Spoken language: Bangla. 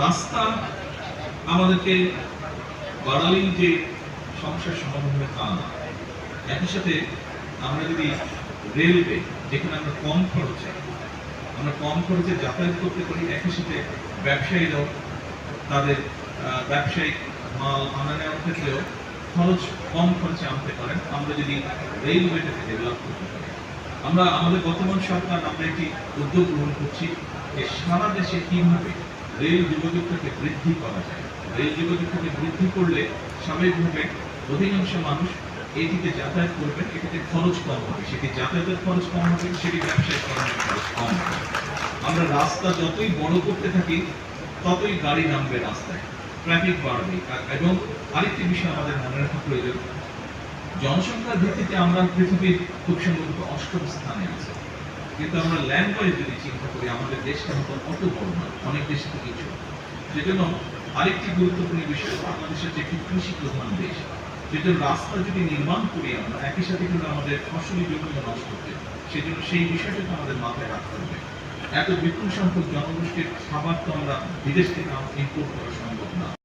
রাস্তা আমাদেরকে বাড়ালেই যে সমস্যার সমাধান হবে তা না। একই সাথে আমরা যদি রেলওয়ে, যেখানে আমরা কম খরচে যাতায়াত করতে পারি, একই সাথে ব্যবসায়ীরাও তাদের ব্যবসায়িক মাল আনা নেওয়ার ক্ষেত্রেও কম খরচে আনতে পারেন আমরা যদি রেলওয়েটাকে ডেভেলপ করতে পারি। আমরা আমাদের বর্তমান সরকার আমরা একটি উদ্যোগ গ্রহণ করছি যে সারা দেশে কিভাবে রেল যোগাযোগটাকে বৃদ্ধি করা যায়। রেল যোগাযোগটাকে বৃদ্ধি করলে স্বাভাবিকভাবে অধিকাংশ মানুষ এটিতে যাতায়াত করবেন, এটিতে খরচ কম হবে, সেটি যাতায়াতের খরচ কম হবে, সেটি ব্যবসায়িক করানোর খরচ কম হবে। আমরা রাস্তা যতই বড় করতে থাকি ততই গাড়ি নামবে রাস্তায়, ট্রাফিক বাড়বে। এবং আরেকটি বিষয় আমাদের মনে রাখা প্রয়োজন, জনসংখ্যার ভিত্তিতে আমরা পৃথিবীর খুব সম্ভবত ৮ম স্থানে আছে, কিন্তু আমরা ল্যান্ড ওয়াইজ যদি চিন্তা করি আমাদের দেশটা মতো অত বড় নয়, অনেক দেশ থেকে ছোট। সেজন্য আরেকটি গুরুত্বপূর্ণ বিষয়, বাংলাদেশের যে একটি কৃষি প্রধান দেশ, সেজন্য রাস্তা যদি নির্মাণ করি আমরা একই সাথে কিন্তু আমাদের ফসলি জমিও নষ্ট হচ্ছে, সেজন্য সেই বিষয়টাকে আমাদের মাথায় রাখতে হবে। এত বিপুল সংখ্যক জনগোষ্ঠীর খাবার তো আমরা বিদেশ থেকে ইম্পোর্ট করা সম্ভব না।